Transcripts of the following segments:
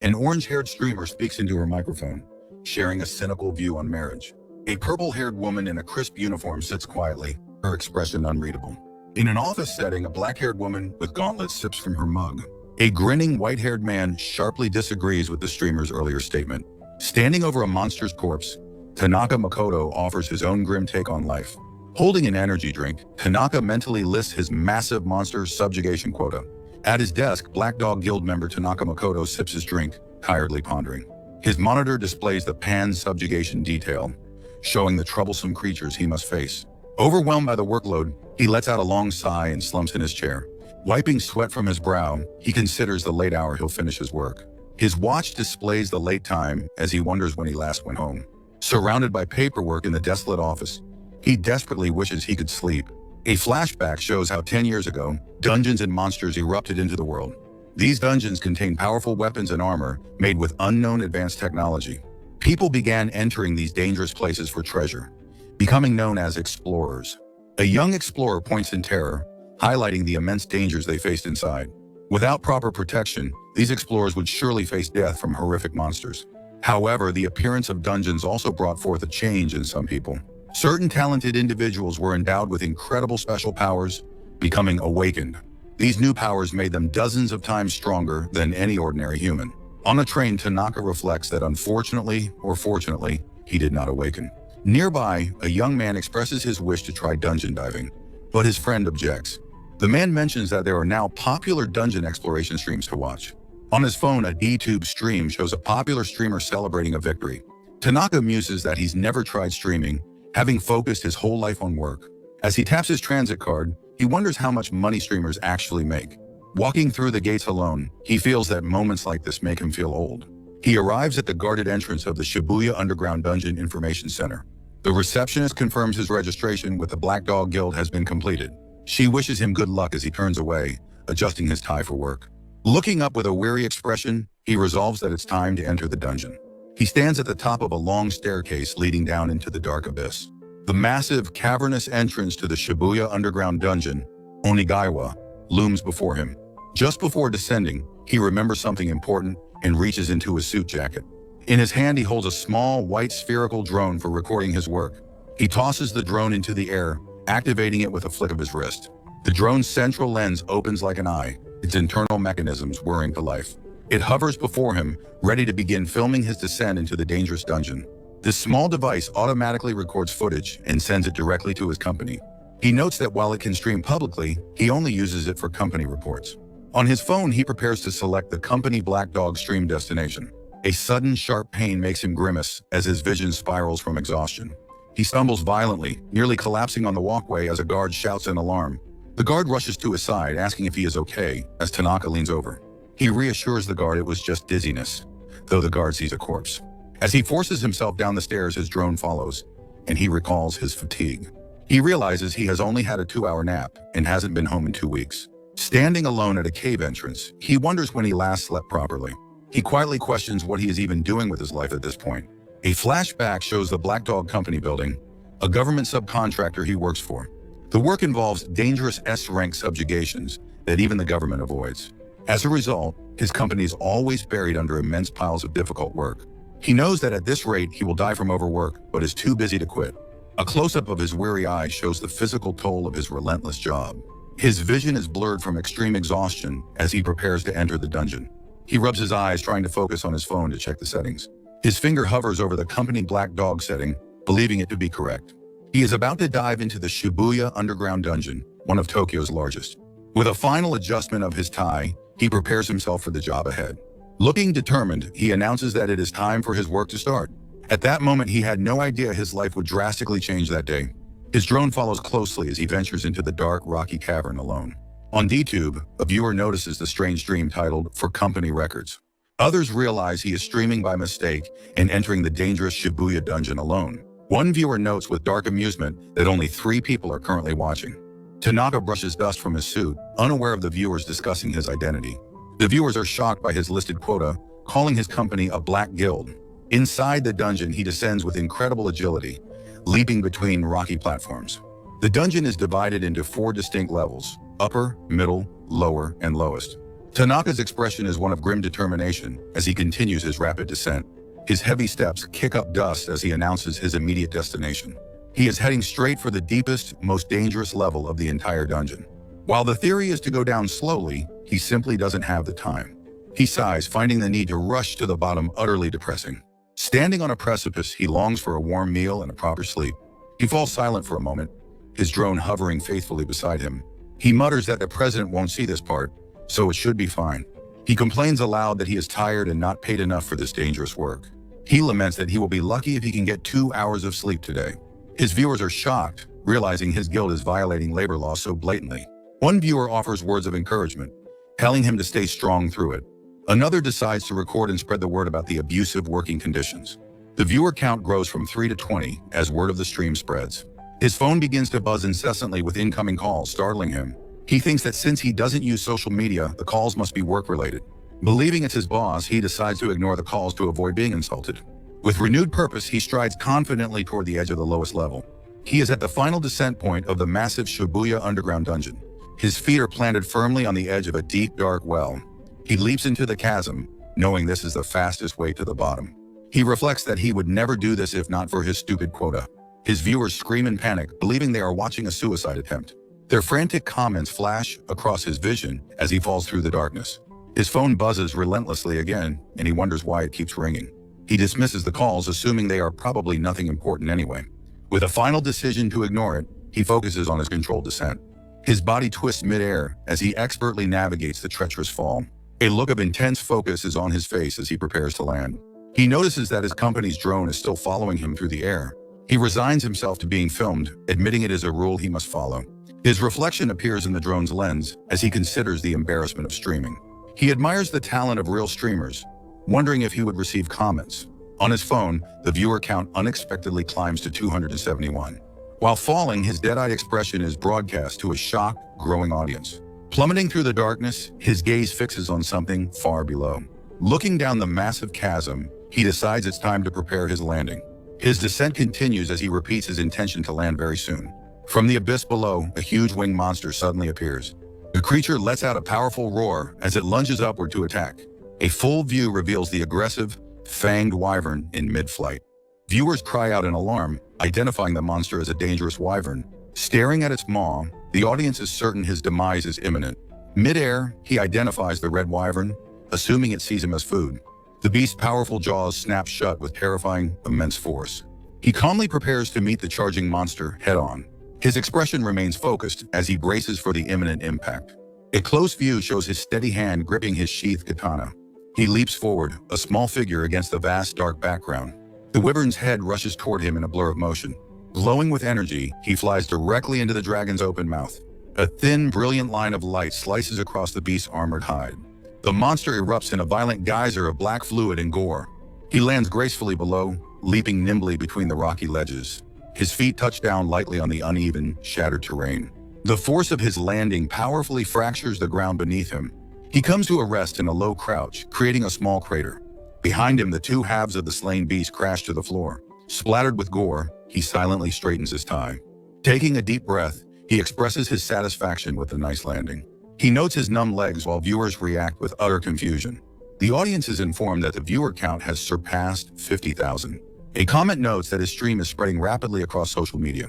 An orange-haired streamer speaks into her microphone, sharing a cynical view on marriage. A purple-haired woman in a crisp uniform sits quietly, her expression unreadable. In an office setting, a black-haired woman with gauntlets sips from her mug. A grinning white-haired man sharply disagrees with the streamer's earlier statement. Standing over a monster's corpse, Tanaka Makoto offers his own grim take on life. Holding an energy drink, Tanaka mentally lists his massive monster subjugation quota. At his desk, Black Dog Guild member Tanaka Makoto sips his drink, tiredly pondering. His monitor displays the pan-subjugation detail, showing the troublesome creatures he must face. Overwhelmed by the workload, he lets out a long sigh and slumps in his chair. Wiping sweat from his brow, he considers the late hour he'll finish his work. His watch displays the late time as he wonders when he last went home. Surrounded by paperwork in the desolate office, he desperately wishes he could sleep. A flashback shows how 10 years ago, dungeons and monsters erupted into the world. These dungeons contain powerful weapons and armor made with unknown advanced technology. People began entering these dangerous places for treasure, becoming known as explorers. A young explorer points in terror, highlighting the immense dangers they faced inside. Without proper protection, these explorers would surely face death from horrific monsters. However, the appearance of dungeons also brought forth a change in some people. Certain talented individuals were endowed with incredible special powers, becoming awakened. These new powers made them dozens of times stronger than any ordinary human. On a train, Tanaka reflects that unfortunately or fortunately, he did not awaken. Nearby, a young man expresses his wish to try dungeon diving, but his friend objects. The man mentions that there are now popular dungeon exploration streams to watch. On his phone, a DTube stream shows a popular streamer celebrating a victory. Tanaka muses that he's never tried streaming, having focused his whole life on work. As he taps his transit card, he wonders how much money streamers actually make. Walking through the gates alone, he feels that moments like this make him feel old. He arrives at the guarded entrance of the Shibuya Underground Dungeon Information Center. The receptionist confirms his registration with the Black Dog Guild has been completed. She wishes him good luck as he turns away, adjusting his tie for work. Looking up with a weary expression, he resolves that it's time to enter the dungeon. He stands at the top of a long staircase leading down into the dark abyss. The massive, cavernous entrance to the Shibuya Underground Dungeon, Onigaiwa, looms before him. Just before descending, he remembers something important and reaches into his suit jacket. In his hand, he holds a small, white spherical drone for recording his work. He tosses the drone into the air, activating it with a flick of his wrist. The drone's central lens opens like an eye, its internal mechanisms whirring to life. It hovers before him, ready to begin filming his descent into the dangerous dungeon. This small device automatically records footage and sends it directly to his company. He notes that while it can stream publicly, he only uses it for company reports. On his phone, he prepares to select the company Black Dog stream destination. A sudden, sharp pain makes him grimace as his vision spirals from exhaustion. He stumbles violently, nearly collapsing on the walkway as a guard shouts an alarm. The guard rushes to his side, asking if he is okay, as Tanaka leans over. He reassures the guard it was just dizziness, though the guard sees a corpse. As he forces himself down the stairs, his drone follows, and he recalls his fatigue. He realizes he has only had a 2-hour nap and hasn't been home in 2 weeks. Standing alone at a cave entrance, he wonders when he last slept properly. He quietly questions what he is even doing with his life at this point. A flashback shows the Black Dog Company building, a government subcontractor he works for. The work involves dangerous S-rank subjugations that even the government avoids. As a result, his company is always buried under immense piles of difficult work. He knows that at this rate he will die from overwork, but is too busy to quit. A close-up of his weary eye shows the physical toll of his relentless job. His vision is blurred from extreme exhaustion as he prepares to enter the dungeon. He rubs his eyes, trying to focus on his phone to check the settings. His finger hovers over the company Black Dog setting, believing it to be correct. He is about to dive into the Shibuya Underground Dungeon, one of Tokyo's largest. With a final adjustment of his tie, he prepares himself for the job ahead. Looking determined, he announces that it is time for his work to start. At that moment, he had no idea his life would drastically change that day. His drone follows closely as he ventures into the dark, rocky cavern alone. On DTube, a viewer notices the strange dream titled "For Company Records." Others realize he is streaming by mistake and entering the dangerous Shibuya dungeon alone. One viewer notes with dark amusement that only 3 people are currently watching. Tanaka brushes dust from his suit, unaware of the viewers discussing his identity. The viewers are shocked by his listed quota, calling his company a Black Guild. Inside the dungeon, he descends with incredible agility, leaping between rocky platforms. The dungeon is divided into 4 distinct levels: upper, middle, lower, and lowest. Tanaka's expression is one of grim determination as he continues his rapid descent. His heavy steps kick up dust as he announces his immediate destination. He is heading straight for the deepest, most dangerous level of the entire dungeon. While the theory is to go down slowly, he simply doesn't have the time. He sighs, finding the need to rush to the bottom utterly depressing. Standing on a precipice, he longs for a warm meal and a proper sleep. He falls silent for a moment, his drone hovering faithfully beside him. He mutters that the president won't see this part, so it should be fine. He complains aloud that he is tired and not paid enough for this dangerous work. He laments that he will be lucky if he can get 2 hours of sleep today. His viewers are shocked, realizing his guild is violating labor laws so blatantly. One viewer offers words of encouragement, telling him to stay strong through it. Another decides to record and spread the word about the abusive working conditions. The viewer count grows from 3 to 20 as word of the stream spreads. His phone begins to buzz incessantly with incoming calls, startling him. He thinks that since he doesn't use social media, the calls must be work-related. Believing it's his boss, he decides to ignore the calls to avoid being insulted. With renewed purpose, he strides confidently toward the edge of the lowest level. He is at the final descent point of the massive Shibuya underground dungeon. His feet are planted firmly on the edge of a deep, dark well. He leaps into the chasm, knowing this is the fastest way to the bottom. He reflects that he would never do this if not for his stupid quota. His viewers scream in panic, believing they are watching a suicide attempt. Their frantic comments flash across his vision as he falls through the darkness. His phone buzzes relentlessly again, and he wonders why it keeps ringing. He dismisses the calls, assuming they are probably nothing important anyway. With a final decision to ignore it, he focuses on his controlled descent. His body twists midair as he expertly navigates the treacherous fall. A look of intense focus is on his face as he prepares to land. He notices that his company's drone is still following him through the air. He resigns himself to being filmed, admitting it is a rule he must follow. His reflection appears in the drone's lens as he considers the embarrassment of streaming. He admires the talent of real streamers, wondering if he would receive comments. On his phone, the viewer count unexpectedly climbs to 271. While falling, his dead-eyed expression is broadcast to a shocked, growing audience. Plummeting through the darkness, his gaze fixes on something far below. Looking down the massive chasm, he decides it's time to prepare his landing. His descent continues as he repeats his intention to land very soon. From the abyss below, a huge winged monster suddenly appears. The creature lets out a powerful roar as it lunges upward to attack. A full view reveals the aggressive, fanged wyvern in mid-flight. Viewers cry out in alarm, identifying the monster as a dangerous wyvern. Staring at its maw, the audience is certain his demise is imminent. Mid-air, he identifies the red wyvern, assuming it sees him as food. The beast's powerful jaws snap shut with terrifying, immense force. He calmly prepares to meet the charging monster head-on. His expression remains focused as he braces for the imminent impact. A close view shows his steady hand gripping his sheathed katana. He leaps forward, a small figure against the vast dark background. The wyvern's head rushes toward him in a blur of motion. Glowing with energy, he flies directly into the dragon's open mouth. A thin, brilliant line of light slices across the beast's armored hide. The monster erupts in a violent geyser of black fluid and gore. He lands gracefully below, leaping nimbly between the rocky ledges. His feet touch down lightly on the uneven, shattered terrain. The force of his landing powerfully fractures the ground beneath him. He comes to a rest in a low crouch, creating a small crater. Behind him, the two halves of the slain beast crash to the floor. Splattered with gore, he silently straightens his tie. Taking a deep breath, he expresses his satisfaction with the nice landing. He notes his numb legs while viewers react with utter confusion. The audience is informed that the viewer count has surpassed 50,000. A comment notes that his stream is spreading rapidly across social media.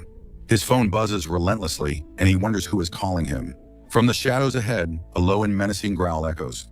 His phone buzzes relentlessly, and he wonders who is calling him. From the shadows ahead, a low and menacing growl echoes.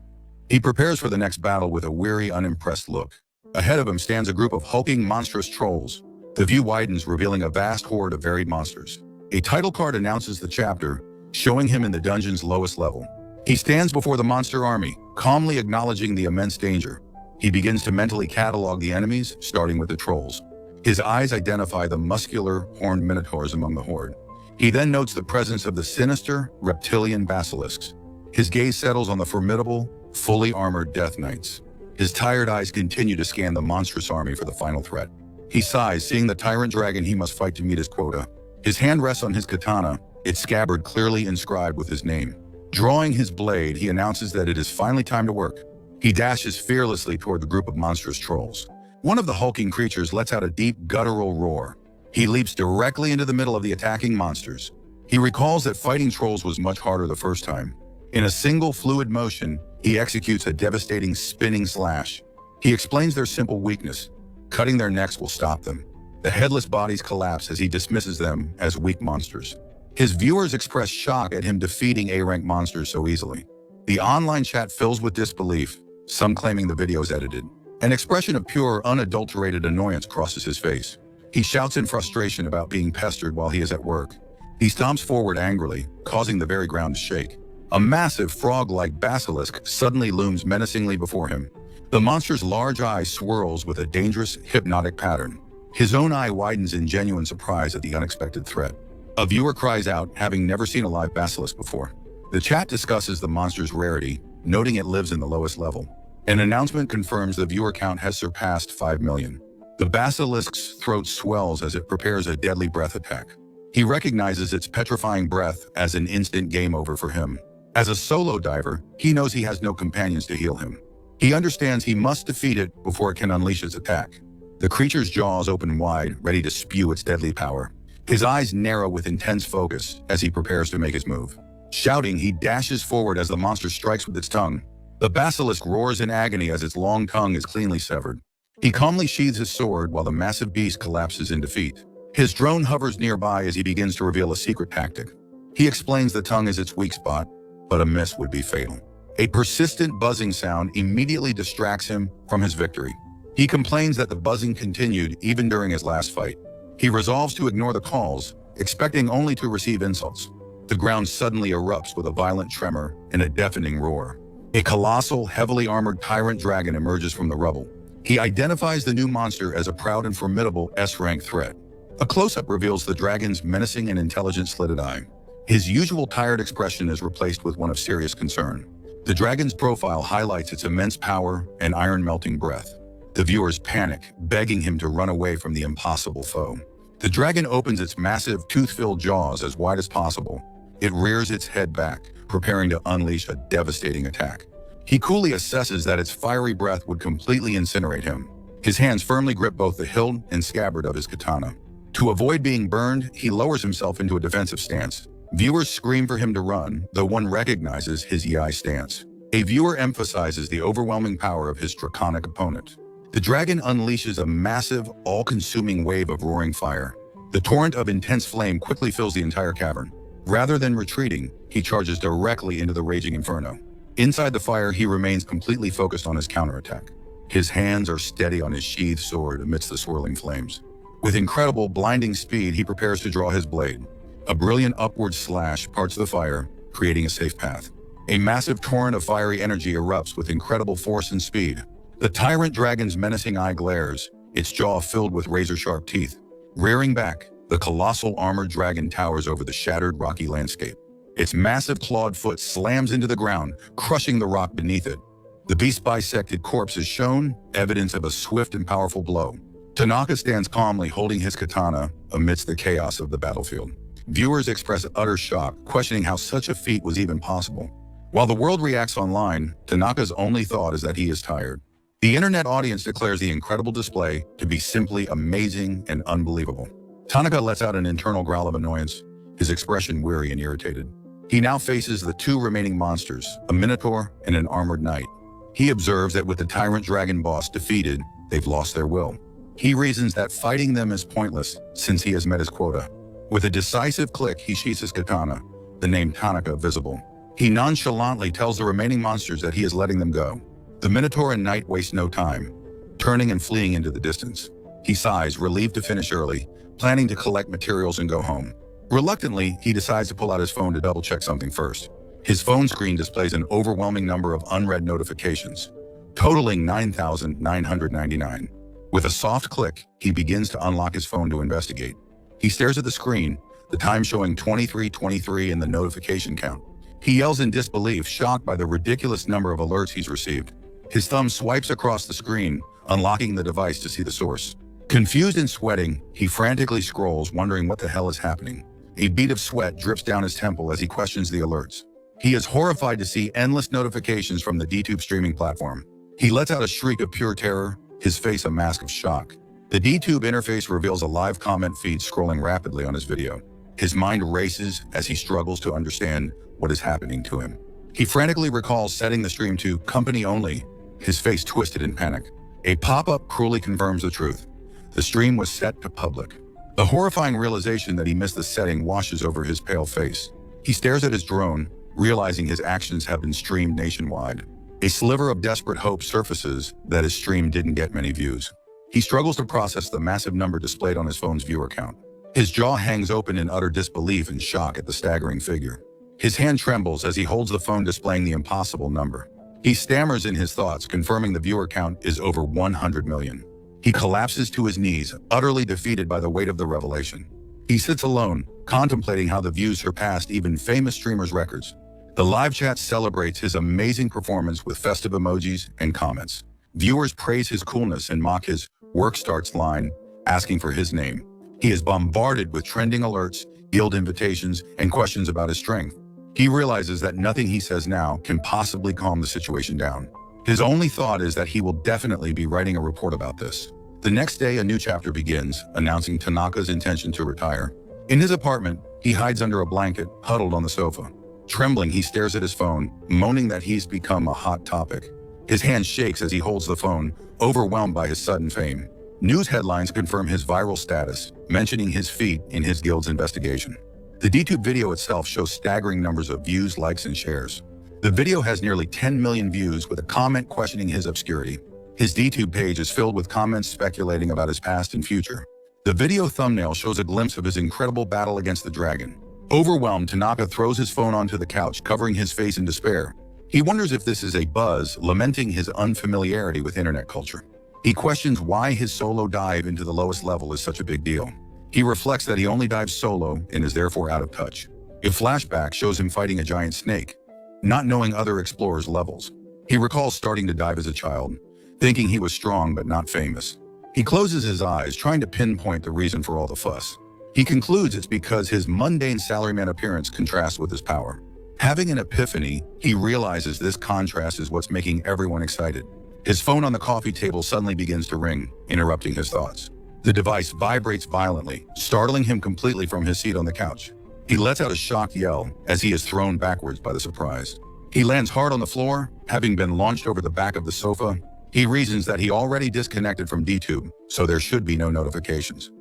He prepares for the next battle with a weary, unimpressed look. Ahead of him stands a group of hulking, monstrous trolls. The view widens, revealing a vast horde of varied monsters. A title card announces the chapter, showing him in the dungeon's lowest level. He stands before the monster army, calmly acknowledging the immense danger. He begins to mentally catalog the enemies, starting with the trolls. His eyes identify the muscular, horned minotaurs among the horde. He then notes the presence of the sinister, reptilian basilisks. His gaze settles on the formidable, fully armored death knights. His tired eyes continue to scan the monstrous army for the final threat. He sighs, seeing the tyrant dragon he must fight to meet his quota. His hand rests on his katana, its scabbard clearly inscribed with his name. Drawing his blade, he announces that it is finally time to work. He dashes fearlessly toward the group of monstrous trolls. One of the hulking creatures lets out a deep, guttural roar. He leaps directly into the middle of the attacking monsters. He recalls that fighting trolls was much harder the first time. In a single fluid motion, He executes a devastating spinning slash. He explains their simple weakness. Cutting their necks will stop them. The headless bodies collapse as he dismisses them as weak monsters. His viewers express shock at him defeating A-rank monsters so easily. The online chat fills with disbelief, some claiming the video is edited. An expression of pure, unadulterated annoyance crosses his face. He shouts in frustration about being pestered while he is at work. He stomps forward angrily, causing the very ground to shake. A massive frog-like basilisk suddenly looms menacingly before him. The monster's large eye swirls with a dangerous, hypnotic pattern. His own eye widens in genuine surprise at the unexpected threat. A viewer cries out, having never seen a live basilisk before. The chat discusses the monster's rarity, noting it lives in the lowest level. An announcement confirms the viewer count has surpassed 5 million. The basilisk's throat swells as it prepares a deadly breath attack. He recognizes its petrifying breath as an instant game over for him. As a solo diver, he knows he has no companions to heal him. He understands he must defeat it before it can unleash its attack. The creature's jaws open wide, ready to spew its deadly power. His eyes narrow with intense focus as he prepares to make his move. Shouting, he dashes forward as the monster strikes with its tongue. The basilisk roars in agony as its long tongue is cleanly severed. He calmly sheathes his sword while the massive beast collapses in defeat. His drone hovers nearby as he begins to reveal a secret tactic. He explains the tongue is its weak spot, but a miss would be fatal. A persistent buzzing sound immediately distracts him from his victory. He complains that the buzzing continued even during his last fight. He resolves to ignore the calls, expecting only to receive insults. The ground suddenly erupts with a violent tremor and a deafening roar. A colossal, heavily armored tyrant dragon emerges from the rubble. He identifies the new monster as a proud and formidable S-rank threat. A close-up reveals the dragon's menacing and intelligent slitted eye. His usual tired expression is replaced with one of serious concern. The dragon's profile highlights its immense power and iron-melting breath. The viewers panic, begging him to run away from the impossible foe. The dragon opens its massive, tooth-filled jaws as wide as possible. It rears its head back, preparing to unleash a devastating attack. He coolly assesses that its fiery breath would completely incinerate him. His hands firmly grip both the hilt and scabbard of his katana. To avoid being burned, he lowers himself into a defensive stance. Viewers scream for him to run, though one recognizes his Yi stance. A viewer emphasizes the overwhelming power of his draconic opponent. The dragon unleashes a massive, all-consuming wave of roaring fire. The torrent of intense flame quickly fills the entire cavern. Rather than retreating, he charges directly into the raging inferno. Inside the fire, he remains completely focused on his counterattack. His hands are steady on his sheathed sword amidst the swirling flames. With incredible, blinding speed, he prepares to draw his blade. A brilliant upward slash parts the fire, creating a safe path. A massive torrent of fiery energy erupts with incredible force and speed. The tyrant dragon's menacing eye glares, its jaw filled with razor-sharp teeth. Rearing back, the colossal armored dragon towers over the shattered rocky landscape. Its massive clawed foot slams into the ground, crushing the rock beneath it. The beast's bisected corpse is shown, evidence of a swift and powerful blow. Tanaka stands calmly holding his katana amidst the chaos of the battlefield. Viewers express utter shock, questioning how such a feat was even possible. While the world reacts online, Tanaka's only thought is that he is tired. The internet audience declares the incredible display to be simply amazing and unbelievable. Tanaka lets out an internal growl of annoyance, his expression weary and irritated. He now faces the two remaining monsters, a minotaur and an armored knight. He observes that with the tyrant dragon boss defeated, they've lost their will. He reasons that fighting them is pointless since he has met his quota. With a decisive click, he sheaths his katana, the name Tanaka visible. He nonchalantly tells the remaining monsters that he is letting them go. The minotaur and knight waste no time, turning and fleeing into the distance. He sighs, relieved to finish early, planning to collect materials and go home. Reluctantly, he decides to pull out his phone to double-check something first. His phone screen displays an overwhelming number of unread notifications, totaling 9,999. With a soft click, he begins to unlock his phone to investigate. He stares at the screen, the time showing 23:23 in the notification count. He yells in disbelief, shocked by the ridiculous number of alerts he's received. His thumb swipes across the screen, unlocking the device to see the source. Confused and sweating, he frantically scrolls, wondering what the hell is happening. A bead of sweat drips down his temple as he questions the alerts. He is horrified to see endless notifications from the DTube streaming platform. He lets out a shriek of pure terror, his face a mask of shock. The DTube interface reveals a live comment feed scrolling rapidly on his video. His mind races as he struggles to understand what is happening to him. He frantically recalls setting the stream to company only, his face twisted in panic. A pop-up cruelly confirms the truth. The stream was set to public. The horrifying realization that he missed the setting washes over his pale face. He stares at his drone, realizing his actions have been streamed nationwide. A sliver of desperate hope surfaces that his stream didn't get many views. He struggles to process the massive number displayed on his phone's viewer count. His jaw hangs open in utter disbelief and shock at the staggering figure. His hand trembles as he holds the phone displaying the impossible number. He stammers in his thoughts, confirming the viewer count is over 100 million. He collapses to his knees, utterly defeated by the weight of the revelation. He sits alone, contemplating how the views surpassed even famous streamers' records. The live chat celebrates his amazing performance with festive emojis and comments. Viewers praise his coolness and mock his "work starts" line, asking for his name. He is bombarded with trending alerts, guild invitations, and questions about his strength. He realizes that nothing he says now can possibly calm the situation down. His only thought is that he will definitely be writing a report about this. The next day, a new chapter begins, announcing Tanaka's intention to retire. In his apartment, he hides under a blanket, huddled on the sofa. Trembling, he stares at his phone, moaning that he's become a hot topic. His hand shakes as he holds the phone, overwhelmed by his sudden fame. News headlines confirm his viral status, mentioning his feat in his guild's investigation. The DTube video itself shows staggering numbers of views, likes, and shares. The video has nearly 10 million views, with a comment questioning his obscurity. His DTube page is filled with comments speculating about his past and future. The video thumbnail shows a glimpse of his incredible battle against the dragon. Overwhelmed, Tanaka throws his phone onto the couch, covering his face in despair. He wonders if this is a buzz, lamenting his unfamiliarity with internet culture. He questions why his solo dive into the lowest level is such a big deal. He reflects that he only dives solo and is therefore out of touch. A flashback shows him fighting a giant snake, not knowing other explorers' levels. He recalls starting to dive as a child, thinking he was strong but not famous. He closes his eyes, trying to pinpoint the reason for all the fuss. He concludes it's because his mundane salaryman appearance contrasts with his power. Having an epiphany, he realizes this contrast is what's making everyone excited. His phone on the coffee table suddenly begins to ring, interrupting his thoughts. The device vibrates violently, startling him completely from his seat on the couch. He lets out a shocked yell as he is thrown backwards by the surprise. He lands hard on the floor, having been launched over the back of the sofa. He reasons that he already disconnected from DTube, so there should be no notifications.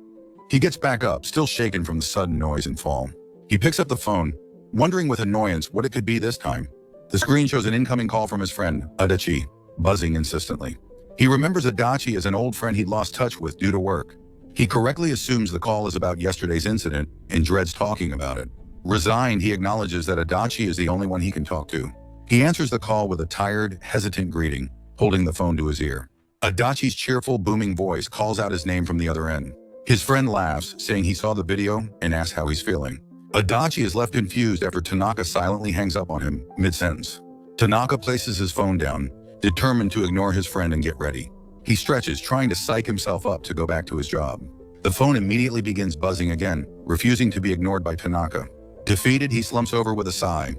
He gets back up, still shaken from the sudden noise and fall. He picks up the phone, wondering with annoyance what it could be this time. The screen shows an incoming call from his friend, Adachi, buzzing insistently. He remembers Adachi as an old friend he'd lost touch with due to work. He correctly assumes the call is about yesterday's incident and dreads talking about it. Resigned, he acknowledges that Adachi is the only one he can talk to. He answers the call with a tired, hesitant greeting, holding the phone to his ear. Adachi's cheerful, booming voice calls out his name from the other end. His friend laughs, saying he saw the video and asks how he's feeling. Adachi is left confused after Tanaka silently hangs up on him mid-sentence. Tanaka places his phone down, determined to ignore his friend and get ready. He stretches, trying to psych himself up to go back to his job. The phone immediately begins buzzing again, refusing to be ignored by Tanaka. Defeated, he slumps over with a sigh,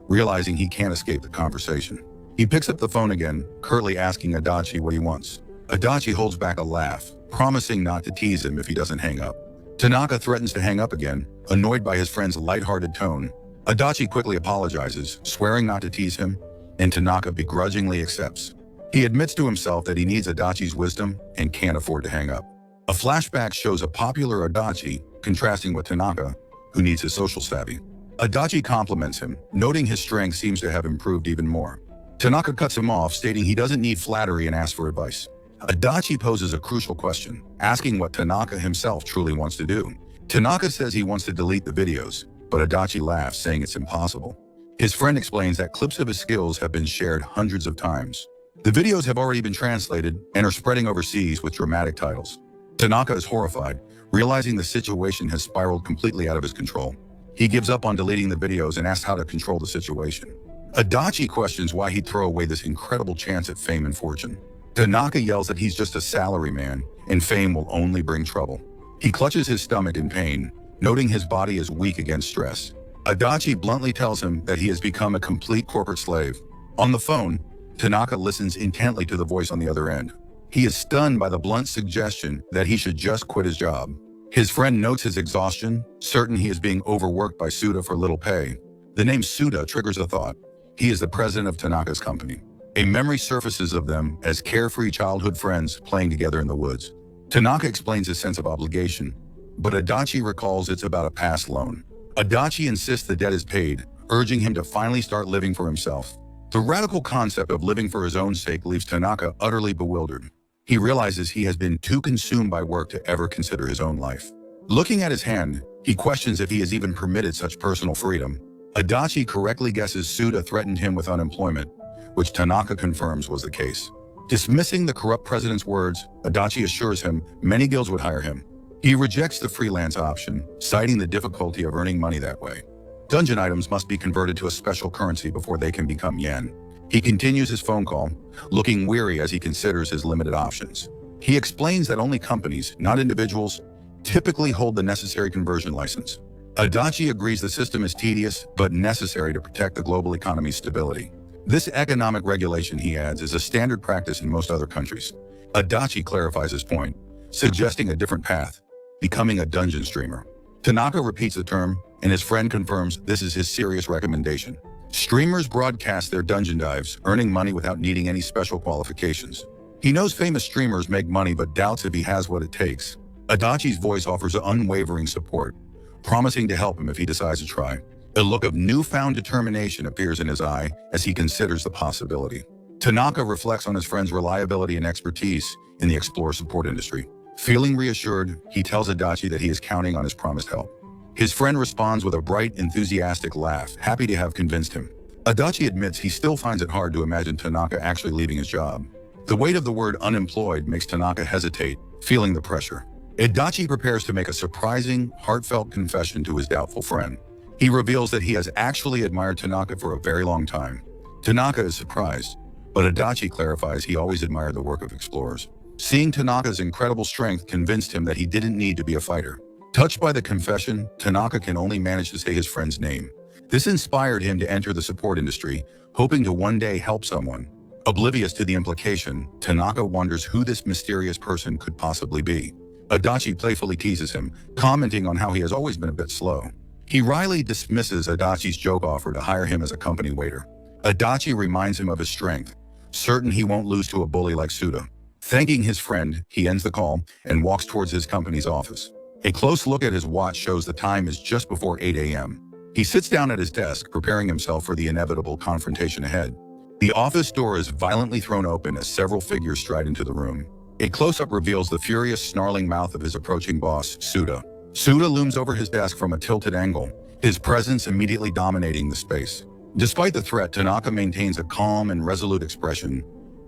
realizing he can't escape the conversation. He picks up the phone again, curtly asking Adachi what he wants. Adachi holds back a laugh, promising not to tease him if he doesn't hang up. Tanaka threatens to hang up again, annoyed by his friend's lighthearted tone. Adachi quickly apologizes, swearing not to tease him, and Tanaka begrudgingly accepts. He admits to himself that he needs Adachi's wisdom and can't afford to hang up. A flashback shows a popular Adachi contrasting with Tanaka, who needs his social savvy. Adachi compliments him, noting his strength seems to have improved even more. Tanaka cuts him off, stating he doesn't need flattery and asks for advice. Adachi poses a crucial question, asking what Tanaka himself truly wants to do. Tanaka says he wants to delete the videos, but Adachi laughs, saying it's impossible. His friend explains that clips of his skills have been shared hundreds of times. The videos have already been translated and are spreading overseas with dramatic titles. Tanaka is horrified, realizing the situation has spiraled completely out of his control. He gives up on deleting the videos and asks how to control the situation. Adachi questions why he'd throw away this incredible chance at fame and fortune. Tanaka yells that he's just a salaryman and fame will only bring trouble. He clutches his stomach in pain, noting his body is weak against stress. Adachi bluntly tells him that he has become a complete corporate slave. On the phone, Tanaka listens intently to the voice on the other end. He is stunned by the blunt suggestion that he should just quit his job. His friend notes his exhaustion, certain he is being overworked by Suda for little pay. The name Suda triggers a thought. He is the president of Tanaka's company. A memory surfaces of them as carefree childhood friends playing together in the woods. Tanaka explains his sense of obligation, but Adachi recalls it's about a past loan. Adachi insists the debt is paid, urging him to finally start living for himself. The radical concept of living for his own sake leaves Tanaka utterly bewildered. He realizes he has been too consumed by work to ever consider his own life. Looking at his hand, he questions if he has even permitted such personal freedom. Adachi correctly guesses Suda threatened him with unemployment, which Tanaka confirms was the case. Dismissing the corrupt president's words, Adachi assures him many guilds would hire him. He rejects the freelance option, citing the difficulty of earning money that way. Dungeon items must be converted to a special currency before they can become yen. He continues his phone call, looking weary as he considers his limited options. He explains that only companies, not individuals, typically hold the necessary conversion license. Adachi agrees the system is tedious but necessary to protect the global economy's stability. This economic regulation, he adds, is a standard practice in most other countries. Adachi clarifies his point, suggesting a different path, becoming a dungeon streamer. Tanaka repeats the term, and his friend confirms this is his serious recommendation. Streamers broadcast their dungeon dives, earning money without needing any special qualifications. He knows famous streamers make money but doubts if he has what it takes. Adachi's voice offers unwavering support, promising to help him if he decides to try. A look of newfound determination appears in his eye as he considers the possibility. Tanaka reflects on his friend's reliability and expertise in the Explorer support industry. Feeling reassured, he tells Adachi that he is counting on his promised help. His friend responds with a bright, enthusiastic laugh, happy to have convinced him. Adachi admits he still finds it hard to imagine Tanaka actually leaving his job. The weight of the word unemployed makes Tanaka hesitate, feeling the pressure. Adachi prepares to make a surprising, heartfelt confession to his doubtful friend. He reveals that he has actually admired Tanaka for a very long time. Tanaka is surprised, but Adachi clarifies he always admired the work of explorers. Seeing Tanaka's incredible strength convinced him that he didn't need to be a fighter. Touched by the confession, Tanaka can only manage to say his friend's name. This inspired him to enter the support industry, hoping to one day help someone. Oblivious to the implication, Tanaka wonders who this mysterious person could possibly be. Adachi playfully teases him, commenting on how he has always been a bit slow. He wryly dismisses Adachi's joke offer to hire him as a company waiter. Adachi reminds him of his strength, certain he won't lose to a bully like Suda. Thanking his friend, he ends the call and walks towards his company's office. A close look at his watch shows the time is just before 8 a.m. He sits down at his desk, preparing himself for the inevitable confrontation ahead. The office door is violently thrown open as several figures stride into the room. A close-up reveals the furious, snarling mouth of his approaching boss, Suda. Suda looms over his desk from a tilted angle, his presence immediately dominating the space. Despite the threat, Tanaka maintains a calm and resolute expression,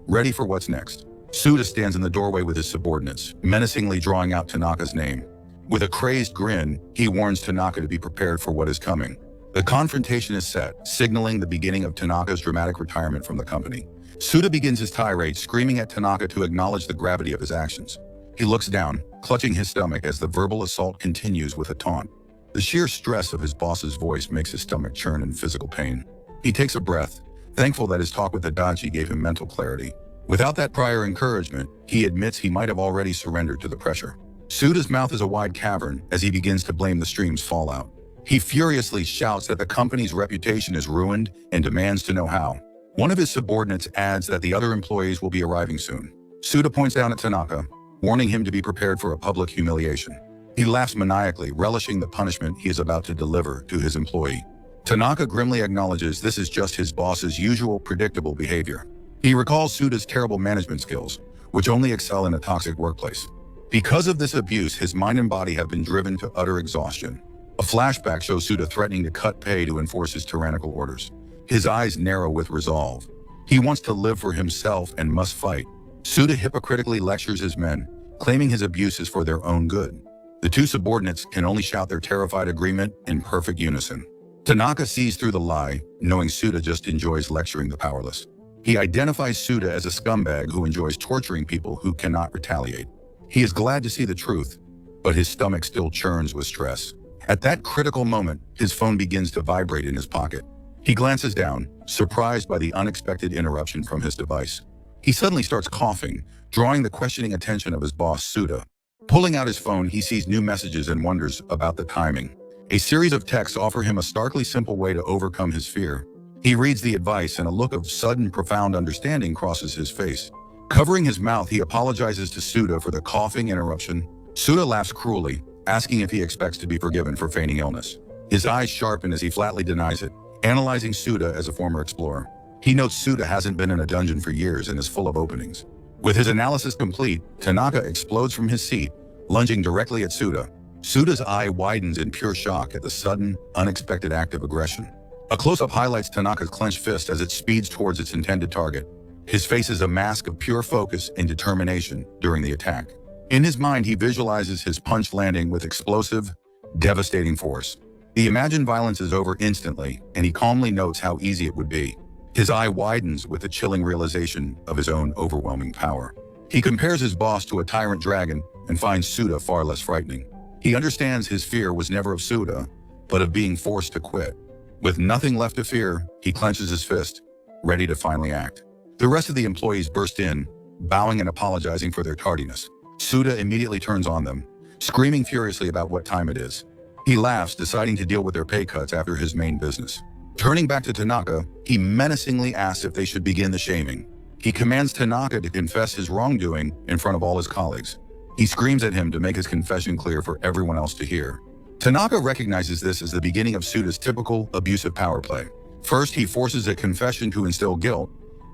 ready for what's next. Suda stands in the doorway with his subordinates, menacingly drawing out Tanaka's name. With a crazed grin, he warns Tanaka to be prepared for what is coming. The confrontation is set, signaling the beginning of Tanaka's dramatic retirement from the company. Suda begins his tirade, screaming at Tanaka to acknowledge the gravity of his actions. He looks down, clutching his stomach as the verbal assault continues with a taunt. The sheer stress of his boss's voice makes his stomach churn in physical pain. He takes a breath, thankful that his talk with Adachi gave him mental clarity. Without that prior encouragement, he admits he might have already surrendered to the pressure. Suda's mouth is a wide cavern as he begins to blame the stream's fallout. He furiously shouts that the company's reputation is ruined and demands to know how. One of his subordinates adds that the other employees will be arriving soon. Suda points down at Tanaka, warning him to be prepared for a public humiliation. He laughs maniacally, relishing the punishment he is about to deliver to his employee. Tanaka grimly acknowledges this is just his boss's usual predictable behavior. He recalls Suda's terrible management skills, which only excel in a toxic workplace. Because of this abuse, his mind and body have been driven to utter exhaustion. A flashback shows Suda threatening to cut pay to enforce his tyrannical orders. His eyes narrow with resolve. He wants to live for himself and must fight. Suda hypocritically lectures his men, claiming his abuse is for their own good. The two subordinates can only shout their terrified agreement in perfect unison. Tanaka sees through the lie, knowing Suda just enjoys lecturing the powerless. He identifies Suda as a scumbag who enjoys torturing people who cannot retaliate. He is glad to see the truth, but his stomach still churns with stress. At that critical moment, his phone begins to vibrate in his pocket. He glances down, surprised by the unexpected interruption from his device. He suddenly starts coughing, drawing the questioning attention of his boss, Suda. Pulling out his phone, he sees new messages and wonders about the timing. A series of texts offer him a starkly simple way to overcome his fear. He reads the advice and a look of sudden profound understanding crosses his face. Covering his mouth, he apologizes to Suda for the coughing interruption. Suda laughs cruelly, asking if he expects to be forgiven for feigning illness. His eyes sharpen as he flatly denies it, analyzing Suda as a former explorer. He notes Suda hasn't been in a dungeon for years and is full of openings. With his analysis complete, Tanaka explodes from his seat, lunging directly at Suda. Suda's eye widens in pure shock at the sudden, unexpected act of aggression. A close-up highlights Tanaka's clenched fist as it speeds towards its intended target. His face is a mask of pure focus and determination during the attack. In his mind, he visualizes his punch landing with explosive, devastating force. The imagined violence is over instantly, and he calmly notes how easy it would be. His eye widens with the chilling realization of his own overwhelming power. He compares his boss to a tyrant dragon and finds Suda far less frightening. He understands his fear was never of Suda, but of being forced to quit. With nothing left to fear, he clenches his fist, ready to finally act. The rest of the employees burst in, bowing and apologizing for their tardiness. Suda immediately turns on them, screaming furiously about what time it is. He laughs, deciding to deal with their pay cuts after his main business. Turning back to Tanaka, he menacingly asks if they should begin the shaming. He commands Tanaka to confess his wrongdoing in front of all his colleagues. He screams at him to make his confession clear for everyone else to hear. Tanaka recognizes this as the beginning of Suda's typical abusive power play. First, he forces a confession to instill guilt,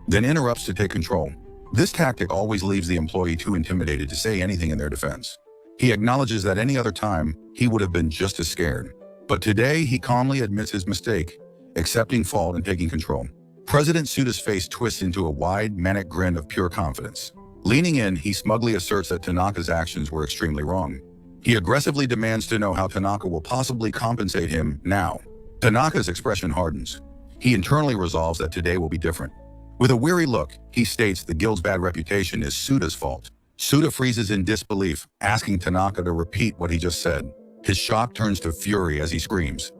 then interrupts to take control. This tactic always leaves the employee too intimidated to say anything in their defense. He acknowledges that any other time, he would have been just as scared. But today, he calmly admits his mistake, accepting fault and taking control. President Suda's face twists into a wide, manic grin of pure confidence. Leaning in, he smugly asserts that Tanaka's actions were extremely wrong. He aggressively demands to know how Tanaka will possibly compensate him now. Tanaka's expression hardens. He internally resolves that today will be different. With a weary look, he states the guild's bad reputation is Suda's fault. Suda freezes in disbelief, asking Tanaka to repeat what he just said. His shock turns to fury as he screams,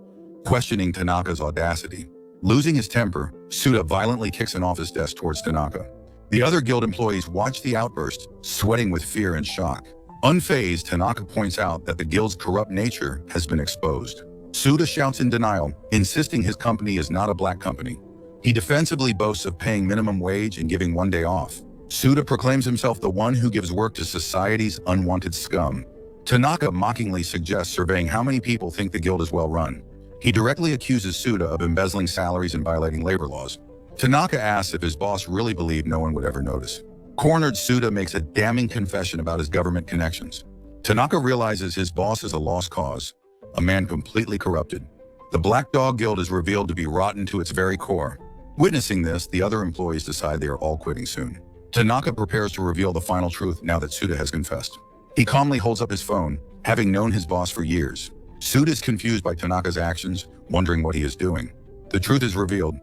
questioning Tanaka's audacity. Losing his temper, Suda violently kicks an office desk towards Tanaka. The other guild employees watch the outburst, sweating with fear and shock. Unfazed, Tanaka points out that the guild's corrupt nature has been exposed. Suda shouts in denial, insisting his company is not a black company. He defensively boasts of paying minimum wage and giving one day off. Suda proclaims himself the one who gives work to society's unwanted scum. Tanaka mockingly suggests surveying how many people think the guild is well run. He directly accuses Suda of embezzling salaries and violating labor laws. Tanaka asks if his boss really believed no one would ever notice. Cornered, Suda makes a damning confession about his government connections. Tanaka realizes his boss is a lost cause, a man completely corrupted. The Black Dog Guild is revealed to be rotten to its very core. Witnessing this, the other employees decide they are all quitting soon. Tanaka prepares to reveal the final truth now that Suda has confessed. He calmly holds up his phone, having known his boss for years. Suda is confused by Tanaka's actions, wondering what he is doing. The truth is revealed.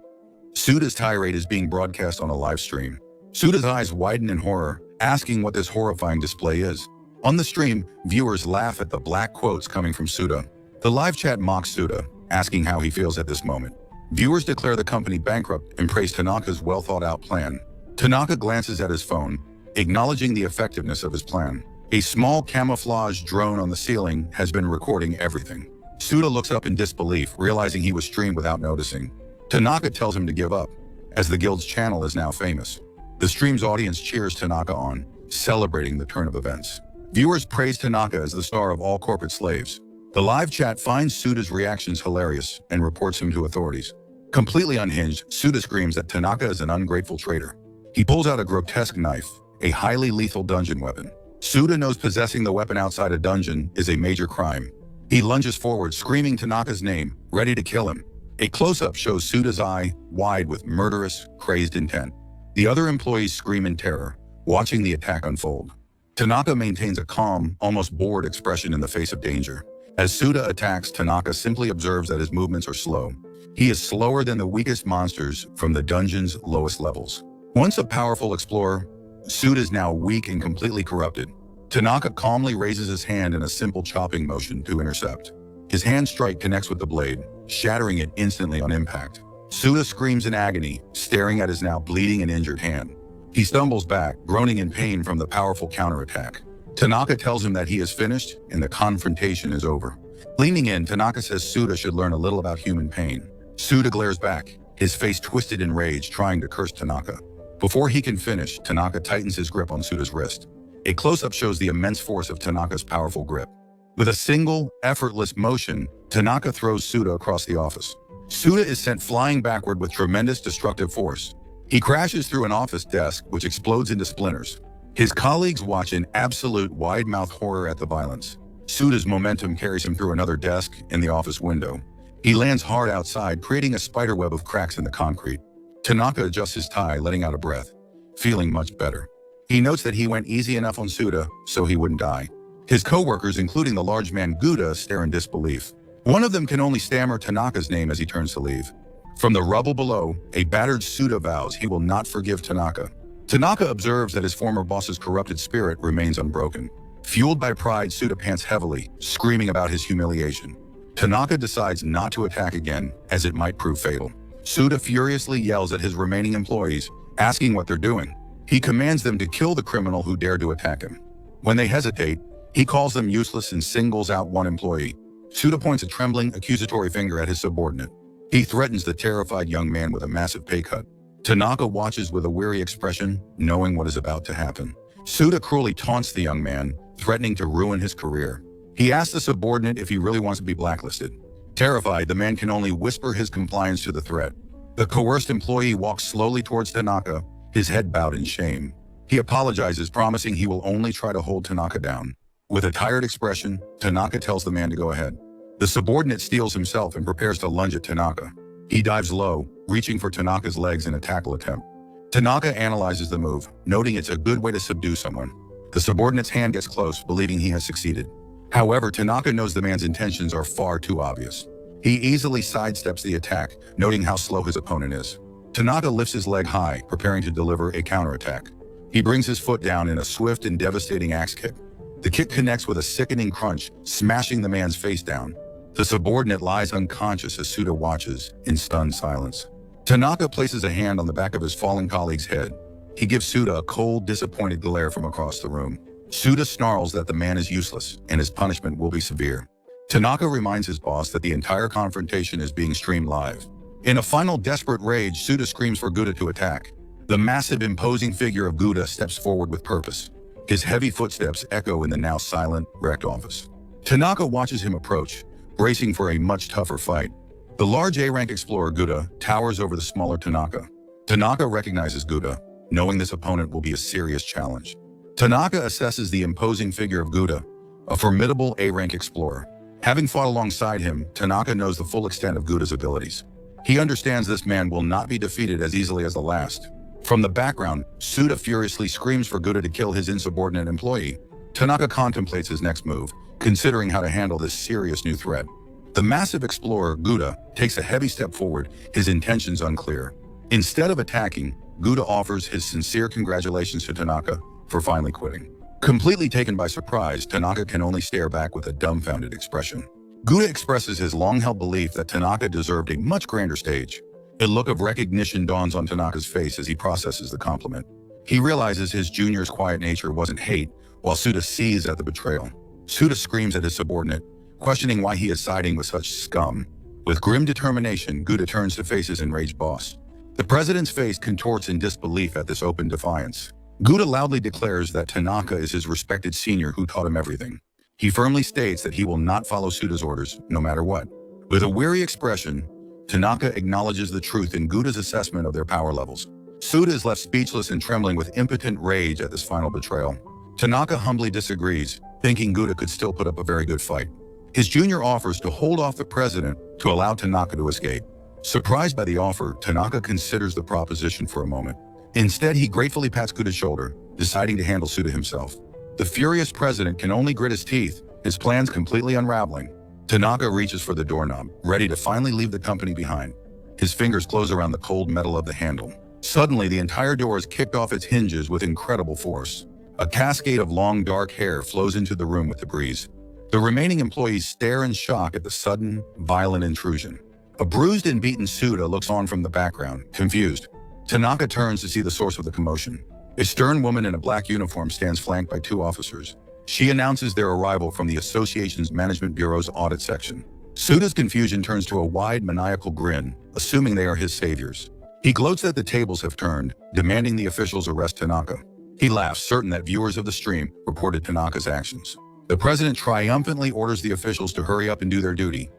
Suda's tirade is being broadcast on a live stream. Suda's eyes widen in horror, asking what this horrifying display is. On the stream, viewers laugh at the black quotes coming from Suda. The live chat mocks Suda, asking how he feels at this moment. Viewers declare the company bankrupt and praise Tanaka's well-thought-out plan. Tanaka glances at his phone, acknowledging the effectiveness of his plan. A small camouflage drone on the ceiling has been recording everything. Suda looks up in disbelief, realizing he was streamed without noticing. Tanaka tells him to give up, as the guild's channel is now famous. The stream's audience cheers Tanaka on, celebrating the turn of events. Viewers praise Tanaka as the star of all corporate slaves. The live chat finds Suda's reactions hilarious and reports him to authorities. Completely unhinged, Suda screams that Tanaka is an ungrateful traitor. He pulls out a grotesque knife, a highly lethal dungeon weapon. Suda knows possessing the weapon outside a dungeon is a major crime. He lunges forward, screaming Tanaka's name, ready to kill him. A close-up shows Suda's eye wide with murderous, crazed intent. The other employees scream in terror, watching the attack unfold. Tanaka maintains a calm, almost bored expression in the face of danger. As Suda attacks, Tanaka simply observes that his movements are slow. He is slower than the weakest monsters from the dungeon's lowest levels. Once a powerful explorer, Suda is now weak and completely corrupted. Tanaka calmly raises his hand in a simple chopping motion to intercept. His hand strike connects with the blade, shattering it instantly on impact. Suda screams in agony, staring at his now bleeding and injured hand. He stumbles back, groaning in pain from the powerful counterattack. Tanaka tells him that he is finished and the confrontation is over. Leaning in, Tanaka says Suda should learn a little about human pain. Suda glares back, his face twisted in rage, trying to curse Tanaka. Before he can finish, Tanaka tightens his grip on Suda's wrist. A close-up shows the immense force of Tanaka's powerful grip. With a single, effortless motion, Tanaka throws Suda across the office. Suda is sent flying backward with tremendous destructive force. He crashes through an office desk, which explodes into splinters. His colleagues watch in absolute wide-mouthed horror at the violence. Suda's momentum carries him through another desk and the office window. He lands hard outside, creating a spiderweb of cracks in the concrete. Tanaka adjusts his tie, letting out a breath, feeling much better. He notes that he went easy enough on Suda, so he wouldn't die. His co-workers, including the large man Guda, stare in disbelief. One of them can only stammer Tanaka's name as he turns to leave. From the rubble below, a battered Suda vows he will not forgive Tanaka. Tanaka observes that his former boss's corrupted spirit remains unbroken. Fueled by pride, Suda pants heavily, screaming about his humiliation. Tanaka decides not to attack again, as it might prove fatal. Suda furiously yells at his remaining employees, asking what they're doing. He commands them to kill the criminal who dared to attack him. When they hesitate, he calls them useless and singles out one employee. Suda points a trembling, accusatory finger at his subordinate. He threatens the terrified young man with a massive pay cut. Tanaka watches with a weary expression, knowing what is about to happen. Suda cruelly taunts the young man, threatening to ruin his career. He asks the subordinate if he really wants to be blacklisted. Terrified, the man can only whisper his compliance to the threat. The coerced employee walks slowly towards Tanaka, his head bowed in shame. He apologizes, promising he will only try to hold Tanaka down. With a tired expression, Tanaka tells the man to go ahead. The subordinate steels himself and prepares to lunge at Tanaka. He dives low, reaching for Tanaka's legs in a tackle attempt. Tanaka analyzes the move, noting it's a good way to subdue someone. The subordinate's hand gets close, believing he has succeeded. However, Tanaka knows the man's intentions are far too obvious. He easily sidesteps the attack, noting how slow his opponent is. Tanaka lifts his leg high, preparing to deliver a counterattack. He brings his foot down in a swift and devastating axe kick. The kick connects with a sickening crunch, smashing the man's face down. The subordinate lies unconscious as Suda watches in stunned silence. Tanaka places a hand on the back of his fallen colleague's head. He gives Suda a cold, disappointed glare from across the room. Suda snarls that the man is useless and his punishment will be severe. Tanaka reminds his boss that the entire confrontation is being streamed live. In a final desperate rage, Suda screams for Guda to attack. The massive, imposing figure of Guda steps forward with purpose. His heavy footsteps echo in the now silent, wrecked office. Tanaka watches him approach, bracing for a much tougher fight. The large A-rank explorer Guda towers over the smaller Tanaka. Tanaka recognizes Guda, knowing this opponent will be a serious challenge. Tanaka assesses the imposing figure of Guda, a formidable A-rank explorer. Having fought alongside him, Tanaka knows the full extent of Guda's abilities. He understands this man will not be defeated as easily as the last. From the background, Suda furiously screams for Guda to kill his insubordinate employee. Tanaka contemplates his next move, considering how to handle this serious new threat. The massive explorer, Guda, takes a heavy step forward, his intentions unclear. Instead of attacking, Guda offers his sincere congratulations to Tanaka for finally quitting. Completely taken by surprise, Tanaka can only stare back with a dumbfounded expression. Guda expresses his long-held belief that Tanaka deserved a much grander stage. A look of recognition dawns on Tanaka's face as he processes the compliment. He realizes his junior's quiet nature wasn't hate, while Suda sees at the betrayal. Suda screams at his subordinate, questioning why he is siding with such scum. With grim determination, Guda turns to face his enraged boss. The president's face contorts in disbelief at this open defiance. Guda loudly declares that Tanaka is his respected senior who taught him everything. He firmly states that he will not follow Suda's orders, no matter what. With a weary expression, Tanaka acknowledges the truth in Guda's assessment of their power levels. Suda is left speechless and trembling with impotent rage at this final betrayal. Tanaka humbly disagrees, thinking Guda could still put up a very good fight. His junior offers to hold off the president to allow Tanaka to escape. Surprised by the offer, Tanaka considers the proposition for a moment. Instead, he gratefully pats Guda's shoulder, deciding to handle Suda himself. The furious president can only grit his teeth, his plans completely unraveling. Tanaka reaches for the doorknob, ready to finally leave the company behind. His fingers close around the cold metal of the handle. Suddenly, the entire door is kicked off its hinges with incredible force. A cascade of long, dark hair flows into the room with the breeze. The remaining employees stare in shock at the sudden, violent intrusion. A bruised and beaten Suda looks on from the background, confused. Tanaka turns to see the source of the commotion. A stern woman in a black uniform stands flanked by two officers. She announces their arrival from the association's Management Bureau's audit section. Suda's confusion turns to a wide maniacal grin, assuming they are his saviors. He gloats that the tables have turned, demanding the officials arrest Tanaka. He laughs, certain that viewers of the stream reported Tanaka's actions. The president triumphantly orders the officials to hurry up and do their duty.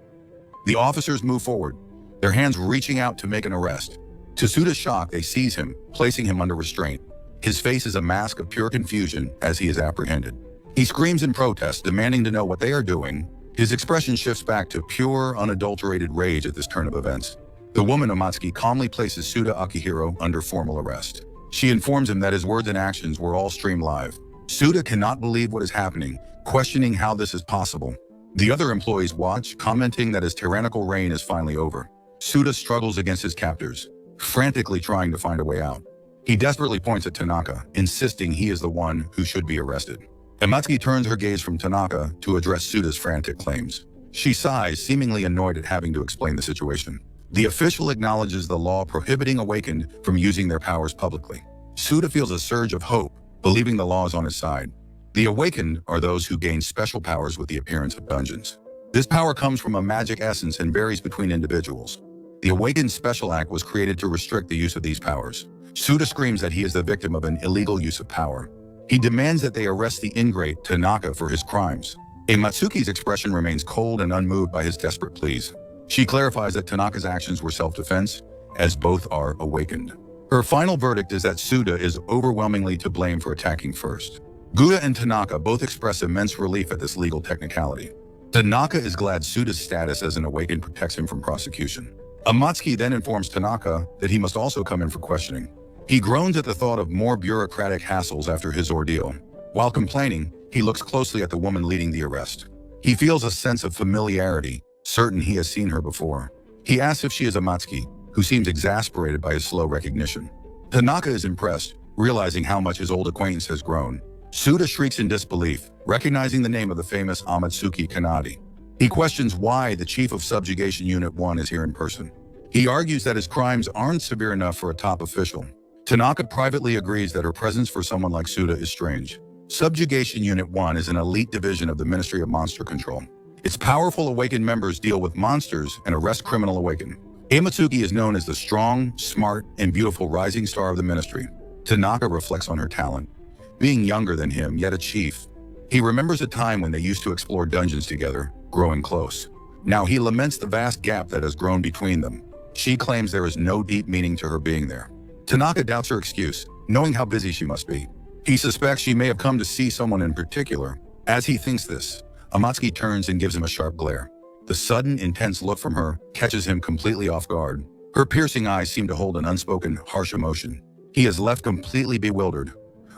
The officers move forward, their hands reaching out to make an arrest. To Suda's shock, they seize him, placing him under restraint. His face is a mask of pure confusion as he is apprehended. He screams in protest, demanding to know what they are doing. His expression shifts back to pure, unadulterated rage at this turn of events. The woman Amatsuki calmly places Suda Akihiro under formal arrest. She informs him that his words and actions were all streamed live. Suda cannot believe what is happening, questioning how this is possible. The other employees watch, commenting that his tyrannical reign is finally over. Suda struggles against his captors, frantically trying to find a way out. He desperately points at Tanaka, insisting he is the one who should be arrested. Amatsuki turns her gaze from Tanaka to address Suda's frantic claims. She sighs, seemingly annoyed at having to explain the situation. The official acknowledges the law prohibiting awakened from using their powers publicly. Suda feels a surge of hope, believing the law is on his side. The awakened are those who gain special powers with the appearance of dungeons. This power comes from a magic essence and varies between individuals. The Awakened Special Act was created to restrict the use of these powers. Suda screams that he is the victim of an illegal use of power. He demands that they arrest the ingrate Tanaka for his crimes. Amatsuki's expression remains cold and unmoved by his desperate pleas. She clarifies that Tanaka's actions were self-defense, as both are awakened. Her final verdict is that Suda is overwhelmingly to blame for attacking first. Guda and Tanaka both express immense relief at this legal technicality. Tanaka is glad Suda's status as an awakened protects him from prosecution. Amatsuki then informs Tanaka that he must also come in for questioning. He groans at the thought of more bureaucratic hassles after his ordeal. While complaining, he looks closely at the woman leading the arrest. He feels a sense of familiarity, certain he has seen her before. He asks if she is Amatsuki, who seems exasperated by his slow recognition. Tanaka is impressed, realizing how much his old acquaintance has grown. Suda shrieks in disbelief, recognizing the name of the famous Amatsuki Kanade. He questions why the chief of Subjugation Unit 1 is here in person. He argues that his crimes aren't severe enough for a top official. Tanaka privately agrees that her presence for someone like Suda is strange. Subjugation Unit 1 is an elite division of the Ministry of Monster Control. Its powerful awakened members deal with monsters and arrest criminal awakened. Amatsuki is known as the strong, smart, and beautiful rising star of the ministry. Tanaka reflects on her talent. Being younger than him, yet a chief. He remembers a time when they used to explore dungeons together, growing close. Now he laments the vast gap that has grown between them. She claims there is no deep meaning to her being there. Tanaka doubts her excuse, knowing how busy she must be. He suspects she may have come to see someone in particular. As he thinks this, Amatsuki turns and gives him a sharp glare. The sudden, intense look from her catches him completely off guard. Her piercing eyes seem to hold an unspoken, harsh emotion. He is left completely bewildered,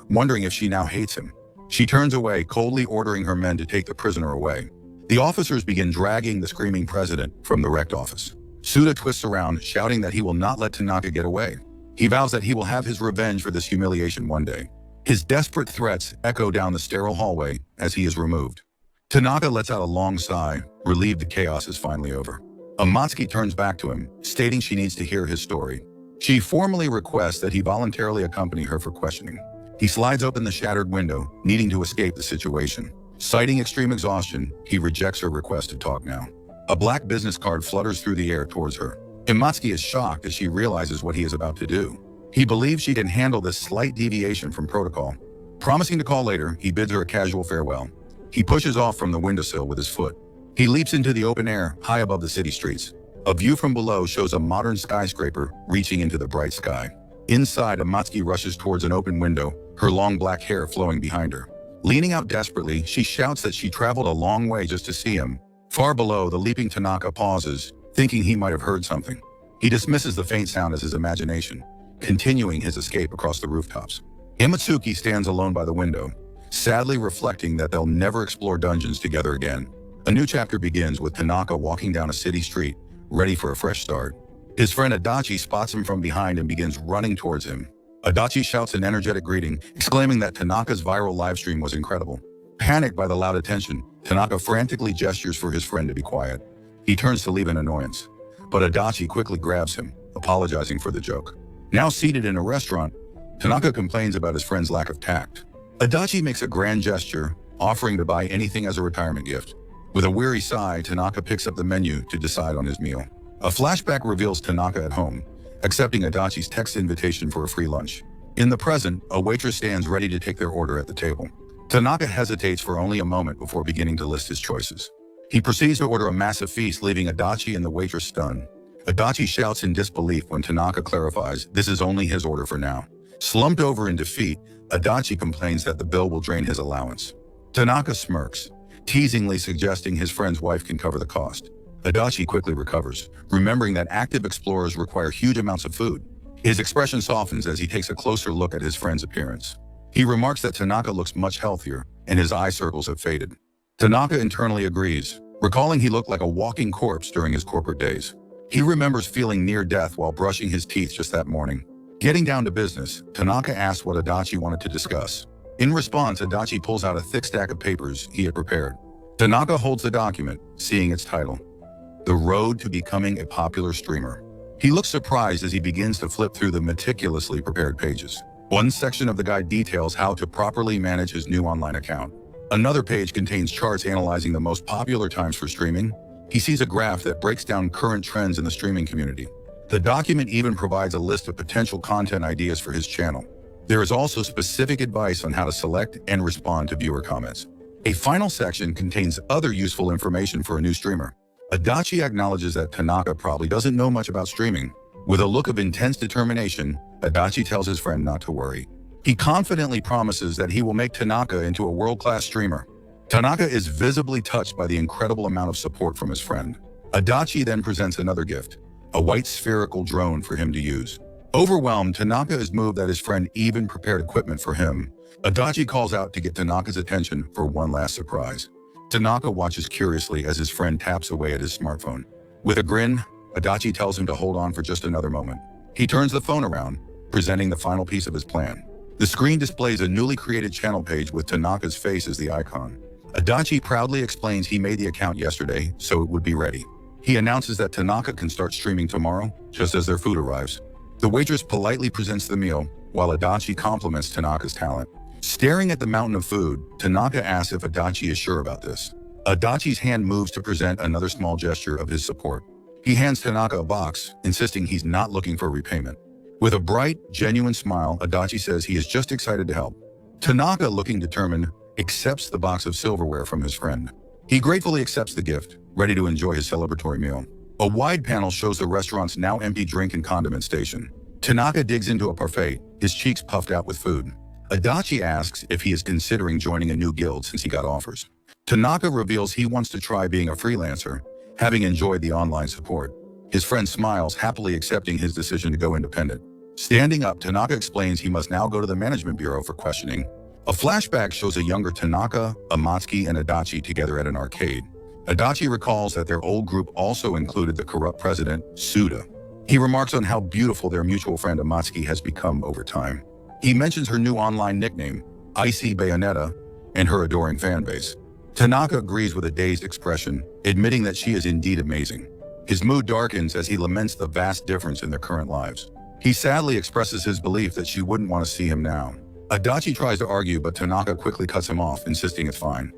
wondering if she now hates him. She turns away, coldly ordering her men to take the prisoner away. The officers begin dragging the screaming president from the wrecked office. Suda twists around, shouting that he will not let Tanaka get away. He vows that he will have his revenge for this humiliation one day. His desperate threats echo down the sterile hallway as he is removed. Tanaka lets out a long sigh, relieved the chaos is finally over. Amatsuki turns back to him, stating she needs to hear his story. She formally requests that he voluntarily accompany her for questioning. He slides open the shattered window, needing to escape the situation. Citing extreme exhaustion, he rejects her request to talk now. A black business card flutters through the air towards her. Amatsuki is shocked as she realizes what he is about to do. He believes she can handle this slight deviation from protocol. Promising to call later, he bids her a casual farewell. He pushes off from the windowsill with his foot. He leaps into the open air, high above the city streets. A view from below shows a modern skyscraper reaching into the bright sky. Inside, Amatsuki rushes towards an open window, her long black hair flowing behind her. Leaning out desperately, she shouts that she traveled a long way just to see him. Far below, the leaping Tanaka pauses, thinking he might have heard something. He dismisses the faint sound as his imagination, continuing his escape across the rooftops. Amatsuki stands alone by the window, sadly reflecting that they'll never explore dungeons together again. A new chapter begins with Tanaka walking down a city street, ready for a fresh start. His friend Adachi spots him from behind and begins running towards him. Adachi shouts an energetic greeting, exclaiming that Tanaka's viral livestream was incredible. Panicked by the loud attention, Tanaka frantically gestures for his friend to be quiet. He turns to leave in annoyance, but Adachi quickly grabs him, apologizing for the joke. Now seated in a restaurant, Tanaka complains about his friend's lack of tact. Adachi makes a grand gesture, offering to buy anything as a retirement gift. With a weary sigh, Tanaka picks up the menu to decide on his meal. A flashback reveals Tanaka at home, accepting Adachi's text invitation for a free lunch. In the present, a waitress stands ready to take their order at the table. Tanaka hesitates for only a moment before beginning to list his choices. He proceeds to order a massive feast, leaving Adachi and the waitress stunned. Adachi shouts in disbelief when Tanaka clarifies this is only his order for now. Slumped over in defeat, Adachi complains that the bill will drain his allowance. Tanaka smirks, teasingly suggesting his friend's wife can cover the cost. Adachi quickly recovers, remembering that active explorers require huge amounts of food. His expression softens as he takes a closer look at his friend's appearance. He remarks that Tanaka looks much healthier, and his eye circles have faded. Tanaka internally agrees, recalling he looked like a walking corpse during his corporate days. He remembers feeling near death while brushing his teeth just that morning. Getting down to business, Tanaka asks what Adachi wanted to discuss. In response, Adachi pulls out a thick stack of papers he had prepared. Tanaka holds the document, seeing its title, The Road to Becoming a Popular Streamer. He looks surprised as he begins to flip through the meticulously prepared pages. One section of the guide details how to properly manage his new online account. Another page contains charts analyzing the most popular times for streaming. He sees a graph that breaks down current trends in the streaming community. The document even provides a list of potential content ideas for his channel. There is also specific advice on how to select and respond to viewer comments. A final section contains other useful information for a new streamer. Adachi acknowledges that Tanaka probably doesn't know much about streaming. With a look of intense determination, Adachi tells his friend not to worry. He confidently promises that he will make Tanaka into a world-class streamer. Tanaka is visibly touched by the incredible amount of support from his friend. Adachi then presents another gift, a white spherical drone for him to use. Overwhelmed, Tanaka is moved that his friend even prepared equipment for him. Adachi calls out to get Tanaka's attention for one last surprise. Tanaka watches curiously as his friend taps away at his smartphone. With a grin, Adachi tells him to hold on for just another moment. He turns the phone around, presenting the final piece of his plan. The screen displays a newly created channel page with Tanaka's face as the icon. Adachi proudly explains he made the account yesterday, so it would be ready. He announces that Tanaka can start streaming tomorrow, just as their food arrives. The waitress politely presents the meal, while Adachi compliments Tanaka's talent. Staring at the mountain of food, Tanaka asks if Adachi is sure about this. Adachi's hand moves to present another small gesture of his support. He hands Tanaka a box, insisting he's not looking for repayment. With a bright, genuine smile, Adachi says he is just excited to help. Tanaka, looking determined, accepts the box of silverware from his friend. He gratefully accepts the gift, ready to enjoy his celebratory meal. A wide panel shows the restaurant's now empty drink and condiment station. Tanaka digs into a parfait, his cheeks puffed out with food. Adachi asks if he is considering joining a new guild since he got offers. Tanaka reveals he wants to try being a freelancer, having enjoyed the online support. His friend smiles, happily accepting his decision to go independent. Standing up, Tanaka explains he must now go to the management bureau for questioning. A flashback shows a younger Tanaka, Amatsuki, and Adachi together at an arcade. Adachi recalls that their old group also included the corrupt president, Suda. He remarks on how beautiful their mutual friend Amatsuki has become over time. He mentions her new online nickname, Icy Bayonetta, and her adoring fanbase. Tanaka agrees with a dazed expression, admitting that she is indeed amazing. His mood darkens as he laments the vast difference in their current lives. He sadly expresses his belief that she wouldn't want to see him now. Adachi tries to argue, but Tanaka quickly cuts him off, insisting it's fine.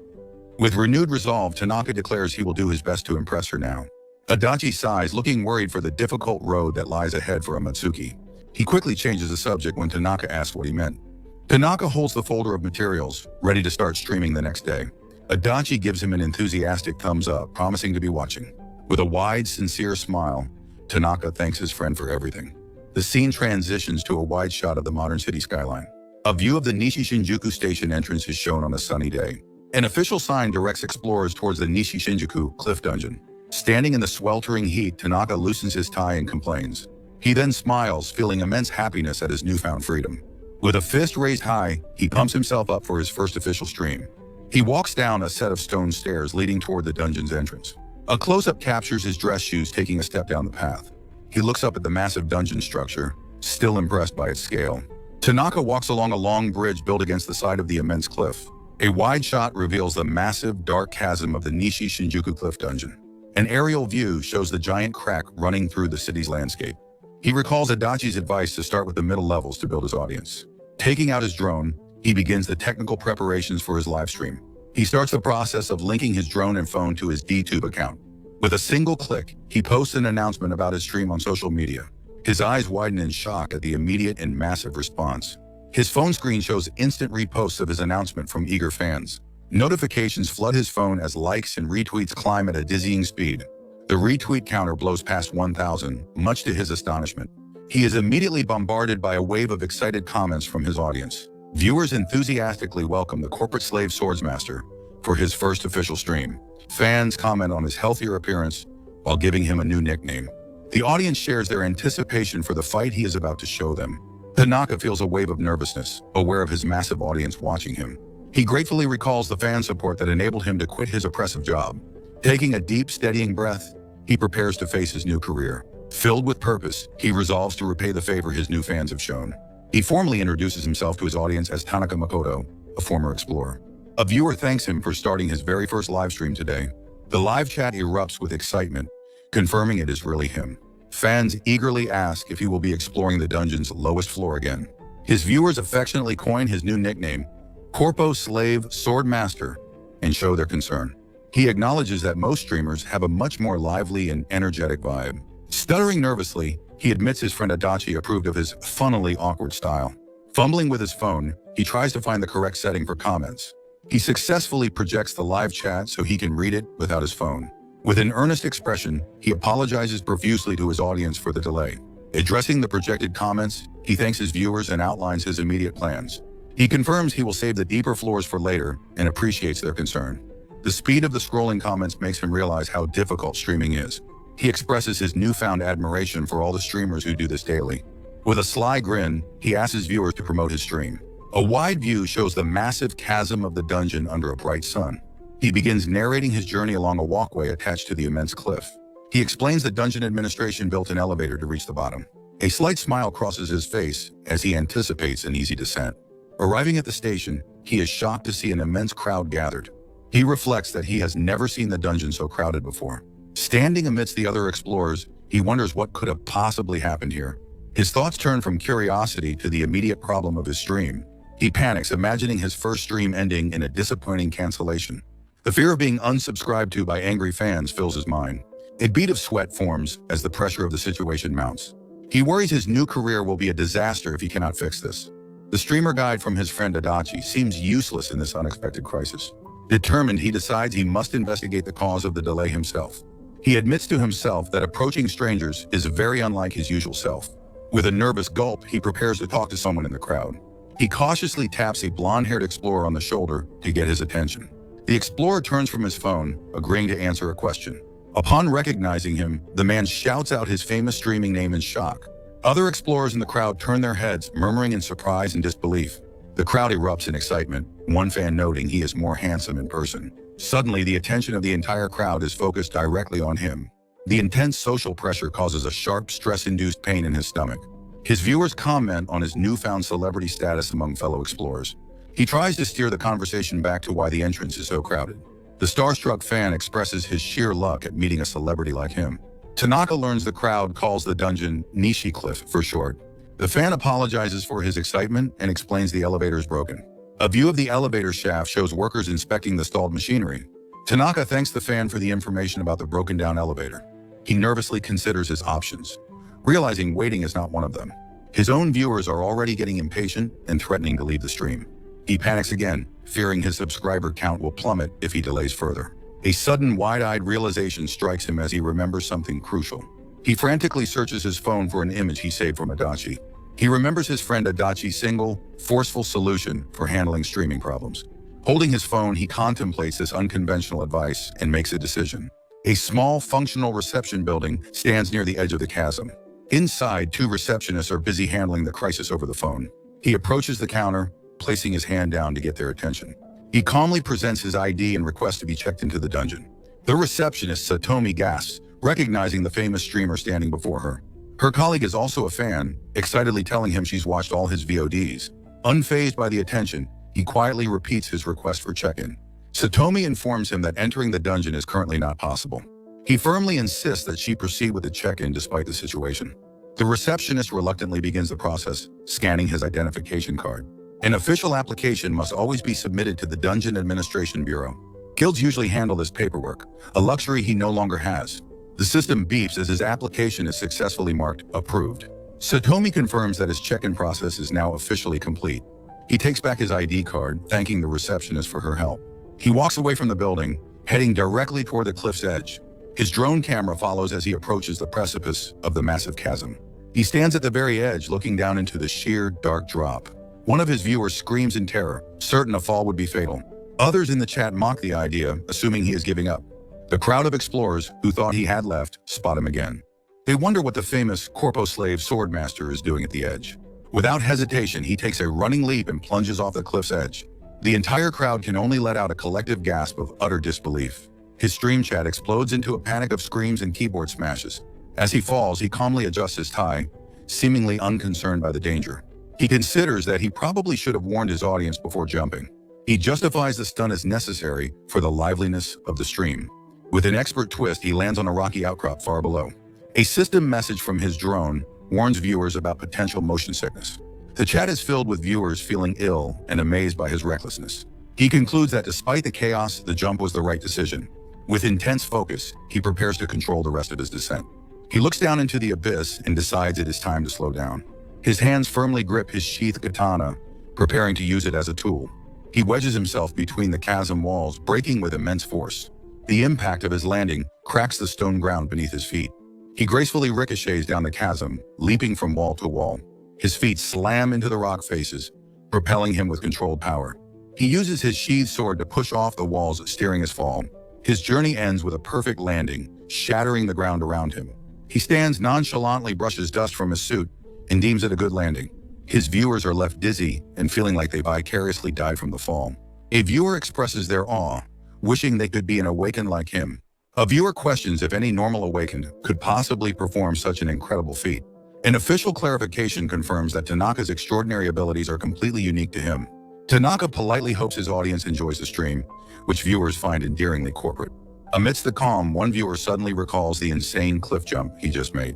With renewed resolve, Tanaka declares he will do his best to impress her now. Adachi sighs, looking worried for the difficult road that lies ahead for Amatsuki. He quickly changes the subject when Tanaka asks what he meant. Tanaka holds the folder of materials, ready to start streaming the next day. Adachi gives him an enthusiastic thumbs up, promising to be watching. With a wide, sincere smile, Tanaka thanks his friend for everything. The scene transitions to a wide shot of the modern city skyline. A view of the Nishi Shinjuku station entrance is shown on a sunny day. An official sign directs explorers towards the Nishi Shinjuku cliff dungeon. Standing in the sweltering heat, Tanaka loosens his tie and complains. He then smiles, feeling immense happiness at his newfound freedom. With a fist raised high, he pumps himself up for his first official stream. He walks down a set of stone stairs leading toward the dungeon's entrance. A close-up captures his dress shoes taking a step down the path. He looks up at the massive dungeon structure, still impressed by its scale. Tanaka walks along a long bridge built against the side of the immense cliff. A wide shot reveals the massive, dark chasm of the Nishi Shinjuku cliff dungeon. An aerial view shows the giant crack running through the city's landscape. He recalls Adachi's advice to start with the middle levels to build his audience. Taking out his drone, he begins the technical preparations for his live stream. He starts the process of linking his drone and phone to his DTube account. With a single click, he posts an announcement about his stream on social media. His eyes widen in shock at the immediate and massive response. His phone screen shows instant reposts of his announcement from eager fans. Notifications flood his phone as likes and retweets climb at a dizzying speed. The retweet counter blows past 1,000, much to his astonishment. He is immediately bombarded by a wave of excited comments from his audience. Viewers enthusiastically welcome the corporate slave swordsmaster for his first official stream. Fans comment on his healthier appearance while giving him a new nickname. The audience shares their anticipation for the fight he is about to show them. Tanaka feels a wave of nervousness, aware of his massive audience watching him. He gratefully recalls the fan support that enabled him to quit his oppressive job. Taking a deep, steadying breath, he prepares to face his new career. Filled with purpose, he resolves to repay the favor his new fans have shown. He formally introduces himself to his audience as Tanaka Makoto, a former explorer. A viewer thanks him for starting his very first live stream today. The live chat erupts with excitement, confirming it is really him. Fans eagerly ask if he will be exploring the dungeon's lowest floor again. His viewers affectionately coin his new nickname, Corpo Slave Swordmaster, and show their concern. He acknowledges that most streamers have a much more lively and energetic vibe. Stuttering nervously, he admits his friend Adachi approved of his funnily awkward style. Fumbling with his phone, he tries to find the correct setting for comments. He successfully projects the live chat so he can read it without his phone. With an earnest expression, he apologizes profusely to his audience for the delay. Addressing the projected comments, he thanks his viewers and outlines his immediate plans. He confirms he will save the deeper floors for later and appreciates their concern. The speed of the scrolling comments makes him realize how difficult streaming is. He expresses his newfound admiration for all the streamers who do this daily. With a sly grin, he asks his viewers to promote his stream. A wide view shows the massive chasm of the dungeon under a bright sun. He begins narrating his journey along a walkway attached to the immense cliff. He explains that dungeon administration built an elevator to reach the bottom. A slight smile crosses his face as he anticipates an easy descent. Arriving at the station, he is shocked to see an immense crowd gathered. He reflects that he has never seen the dungeon so crowded before. Standing amidst the other explorers, he wonders what could have possibly happened here. His thoughts turn from curiosity to the immediate problem of his stream. He panics, imagining his first stream ending in a disappointing cancellation. The fear of being unsubscribed to by angry fans fills his mind. A bead of sweat forms as the pressure of the situation mounts. He worries his new career will be a disaster if he cannot fix this. The streamer guide from his friend Adachi seems useless in this unexpected crisis. Determined, he decides he must investigate the cause of the delay himself. He admits to himself that approaching strangers is very unlike his usual self. With a nervous gulp, he prepares to talk to someone in the crowd. He cautiously taps a blonde-haired explorer on the shoulder to get his attention. The explorer turns from his phone, agreeing to answer a question. Upon recognizing him, the man shouts out his famous streaming name in shock. Other explorers in the crowd turn their heads, murmuring in surprise and disbelief. The crowd erupts in excitement, one fan noting he is more handsome in person. Suddenly, the attention of the entire crowd is focused directly on him. The intense social pressure causes a sharp, stress-induced pain in his stomach. His viewers comment on his newfound celebrity status among fellow explorers. He tries to steer the conversation back to why the entrance is so crowded. The starstruck fan expresses his sheer luck at meeting a celebrity like him. Tanaka learns the crowd calls the dungeon Nishi Cliff for short. The fan apologizes for his excitement and explains the elevator is broken. A view of the elevator shaft shows workers inspecting the stalled machinery. Tanaka thanks the fan for the information about the broken-down elevator. He nervously considers his options, realizing waiting is not one of them. His own viewers are already getting impatient and threatening to leave the stream. He panics again, fearing his subscriber count will plummet if he delays further. A sudden wide-eyed realization strikes him as he remembers something crucial. He frantically searches his phone for an image he saved from Adachi. He remembers his friend Adachi's single, forceful solution for handling streaming problems. Holding his phone, he contemplates this unconventional advice and makes a decision. A small, functional reception building stands near the edge of the chasm. Inside, two receptionists are busy handling the crisis over the phone. He approaches the counter, placing his hand down to get their attention. He calmly presents his ID and requests to be checked into the dungeon. The receptionist, Satomi, gasps, recognizing the famous streamer standing before her. Her colleague is also a fan, excitedly telling him she's watched all his VODs. Unfazed by the attention, he quietly repeats his request for check-in. Satomi informs him that entering the dungeon is currently not possible. He firmly insists that she proceed with the check-in despite the situation. The receptionist reluctantly begins the process, scanning his identification card. An official application must always be submitted to the Dungeon Administration Bureau. Guilds usually handle this paperwork, a luxury he no longer has. The system beeps as his application is successfully marked approved. Satomi confirms that his check-in process is now officially complete. He takes back his ID card, thanking the receptionist for her help. He walks away from the building, heading directly toward the cliff's edge. His drone camera follows as he approaches the precipice of the massive chasm. He stands at the very edge, looking down into the sheer, dark drop. One of his viewers screams in terror, certain a fall would be fatal. Others in the chat mock the idea, assuming he is giving up. The crowd of explorers, who thought he had left, spot him again. They wonder what the famous Corpo-slave swordmaster is doing at the edge. Without hesitation, he takes a running leap and plunges off the cliff's edge. The entire crowd can only let out a collective gasp of utter disbelief. His stream chat explodes into a panic of screams and keyboard smashes. As he falls, he calmly adjusts his tie, seemingly unconcerned by the danger. He considers that he probably should have warned his audience before jumping. He justifies the stunt as necessary for the liveliness of the stream. With an expert twist, he lands on a rocky outcrop far below. A system message from his drone warns viewers about potential motion sickness. The chat is filled with viewers feeling ill and amazed by his recklessness. He concludes that despite the chaos, the jump was the right decision. With intense focus, he prepares to control the rest of his descent. He looks down into the abyss and decides it is time to slow down. His hands firmly grip his sheathed katana, preparing to use it as a tool. He wedges himself between the chasm walls, braking with immense force. The impact of his landing cracks the stone ground beneath his feet. He gracefully ricochets down the chasm, leaping from wall to wall. His feet slam into the rock faces, propelling him with controlled power. He uses his sheathed sword to push off the walls, steering his fall. His journey ends with a perfect landing, shattering the ground around him. He stands nonchalantly, brushes dust from his suit, and deems it a good landing. His viewers are left dizzy and feeling like they vicariously died from the fall. A viewer expresses their awe, wishing they could be an awakened like him. A viewer questions if any normal awakened could possibly perform such an incredible feat. An official clarification confirms that Tanaka's extraordinary abilities are completely unique to him. Tanaka politely hopes his audience enjoys the stream, which viewers find endearingly corporate. Amidst the calm, one viewer suddenly recalls the insane cliff jump he just made.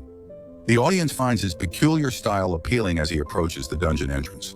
The audience finds his peculiar style appealing as he approaches the dungeon entrance.